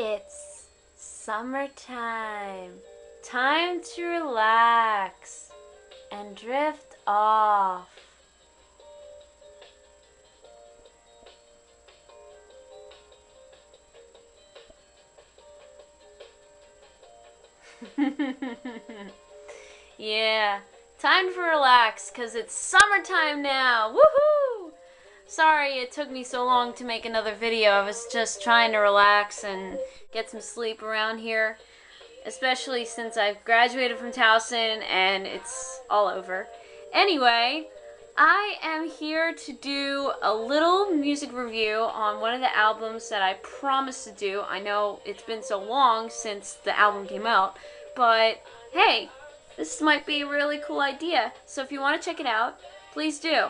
It's summertime. Time to relax and drift off. Yeah, time to relax because it's summertime now. Woohoo! Sorry it took me so long to make another video. I was just trying to relax and get some sleep around here, especially since I've graduated from Towson and it's all over. Anyway, I am here to do a little music review on one of the albums that I promised to do. I know it's been so long since the album came out, but hey, this might be a really cool idea. So if you want to check it out, please do.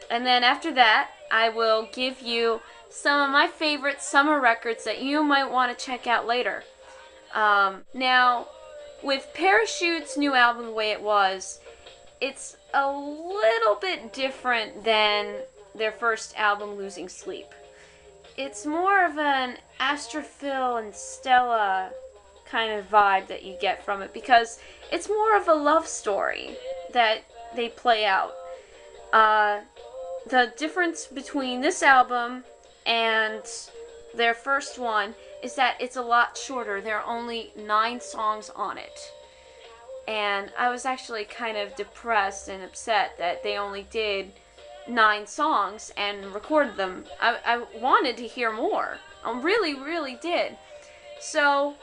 And then after that, I will give you some of my favorite summer records that you might want to check out later. Now, with Parachute's new album, The Way It Was, it's a little bit different than their first album, Losing Sleep. It's more of an Astrophil and Stella kind of vibe that you get from it, because it's more of a love story that they play out. The difference between this album and their first one is that it's a lot shorter. There are only 9 songs on it. And I was actually kind of depressed and upset that they only did 9 songs and recorded them. I wanted to hear more. I really, really did. So,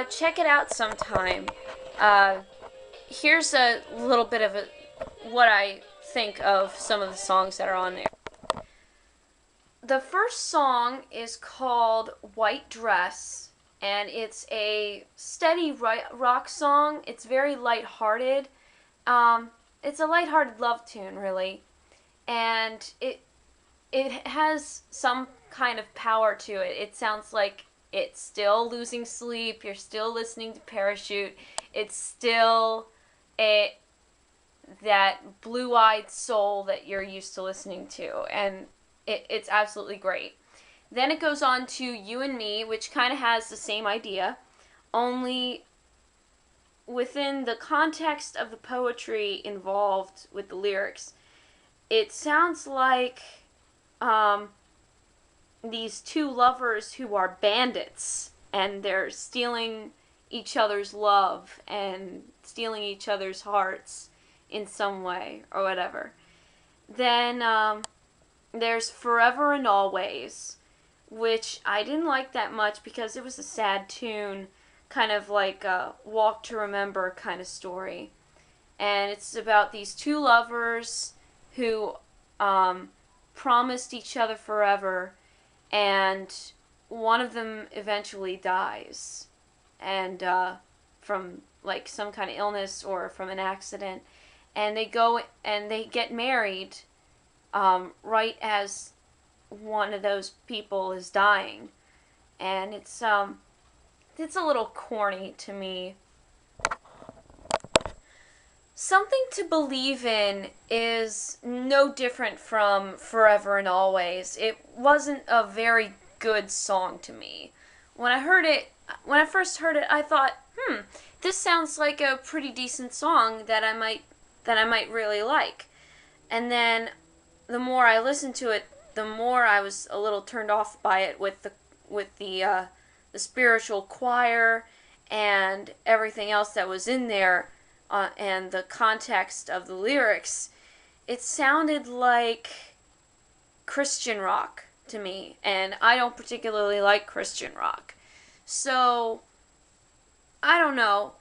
check it out sometime. Here's a little bit of what I think of some of the songs that are on there. The first song is called White Dress, and it's a steady rock song. It's very lighthearted. It's a lighthearted love tune, really, and it has some kind of power to it. It sounds like it's still Losing Sleep. You're still listening to Parachute. It's still that blue-eyed soul that you're used to listening to, and it's absolutely great. Then it goes on to You and Me, which kind of has the same idea, only within the context of the poetry involved with the lyrics. It sounds like these two lovers who are bandits, and they're stealing each other's love and stealing each other's hearts in some way or whatever. Then there's Forever and Always, which I didn't like that much because it was a sad tune, kind of like a Walk to Remember kind of story. And it's about these two lovers who promised each other forever, and one of them eventually dies, and from like some kind of illness or from an accident, and they go and they get married right as one of those people is dying, and it's a little corny to me. Something to Believe In is no different from Forever and Always. It wasn't a very good song to me. When I first heard it, I thought, this sounds like a pretty decent song that I might really like. And then the more I listened to it, the more I was a little turned off by it with the spiritual choir and everything else that was in there, and the context of the lyrics. It sounded like Christian rock to me, and I don't particularly like Christian rock. So, I don't know.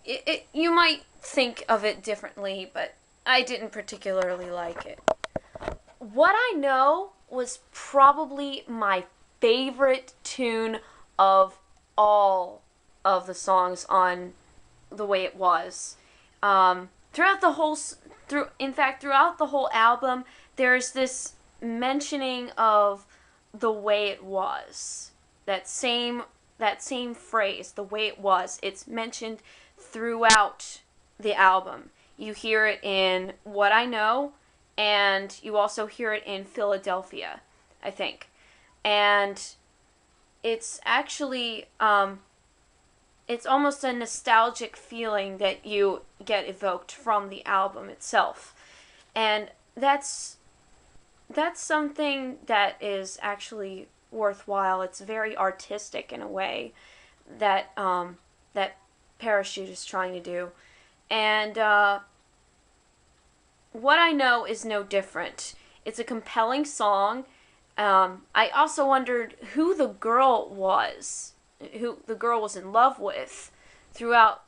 You might think of it differently, but I didn't particularly like it. What I Know was probably my favorite tune of all of the songs on The Way It Was. Throughout the whole album, there's this mentioning of the way it was. That same phrase, the way it was. It's mentioned throughout the album. You hear it in What I Know, and you also hear it in Philadelphia, I think. And it's actually it's almost a nostalgic feeling that you get evoked from the album itself. And that's something that is actually worthwhile. It's very artistic in a way that that Parachute is trying to do. And What I Know is no different. It's a compelling song. I also wondered who the girl was, who the girl was in love with throughout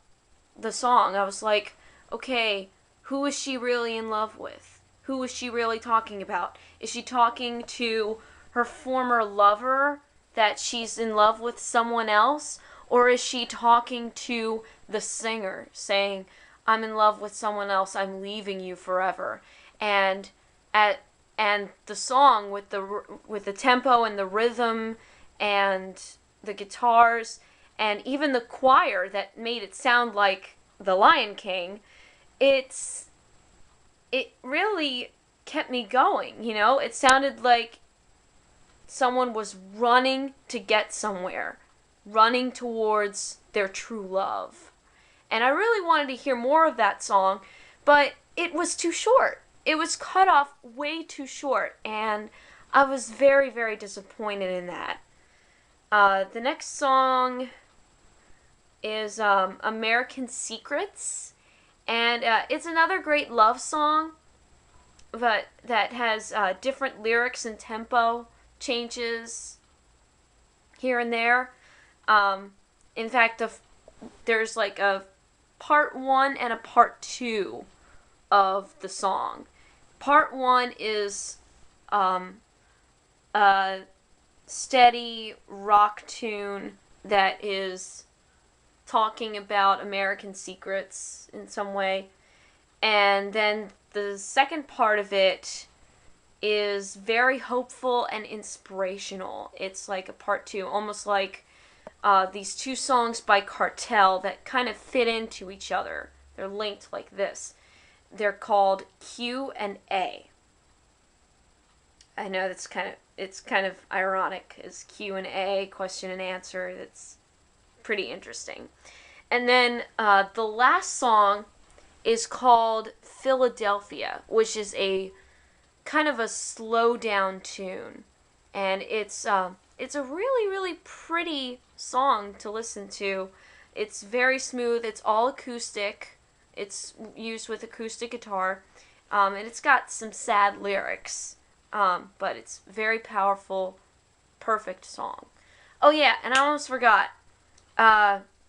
the song. I was like, okay, who is she really in love with? Who is she really talking about? Is she talking to her former lover that she's in love with someone else? Or is she talking to the singer saying, I'm in love with someone else, I'm leaving you forever? And the song with the tempo and the rhythm and the guitars and even the choir that made it sound like The Lion King, it really kept me going, you know? It sounded like someone was running to get somewhere, running towards their true love. And I really wanted to hear more of that song, but it was too short. It was cut off way too short, and I was very, very disappointed in that. The next song is American Secrets, and it's another great love song, but that has different lyrics and tempo changes here and there. In fact, there's like a part 1 and a part 2 of the song. Part 1 is a steady rock tune that is talking about American secrets in some way. And then the second part of it is very hopeful and inspirational. It's like a part 2, almost like these two songs by Cartel that kind of fit into each other. They're linked like this. They're called Q and A. I know it's kind of ironic, as Q and A, question and answer. That's pretty interesting. And then the last song is called Philadelphia, which is a kind of a slow down tune, and it's a really, really pretty song to listen to. It's very smooth. It's all acoustic. It's used with acoustic guitar, and it's got some sad lyrics, but it's very powerful, perfect song. Oh yeah, and I almost forgot.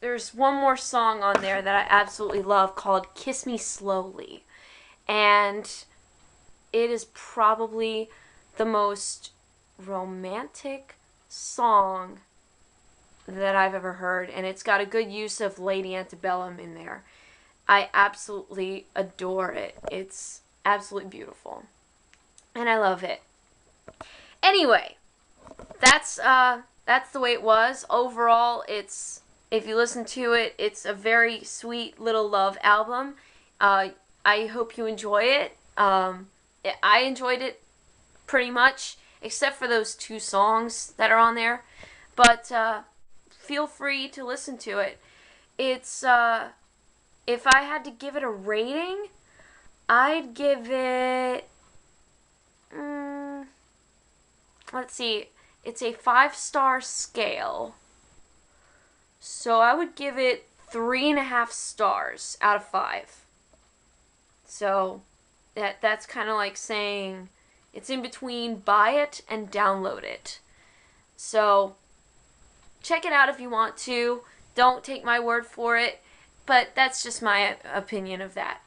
There's one more song on there that I absolutely love called Kiss Me Slowly, and it is probably the most romantic song that I've ever heard, and it's got a good use of Lady Antebellum in there. I absolutely adore it. It's absolutely beautiful, and I love it. Anyway, that's the way it was. Overall, if you listen to it, it's a very sweet little love album. I hope you enjoy it. I enjoyed it pretty much, except for those 2 songs that are on there. But feel free to listen to it. It's if I had to give it a rating, I'd give it let's see, it's a 5-star scale. So I would give it 3.5 stars out of 5. So that's kind of like saying it's in between buy it and download it. So check it out if you want to. Don't take my word for it, but that's just my opinion of that.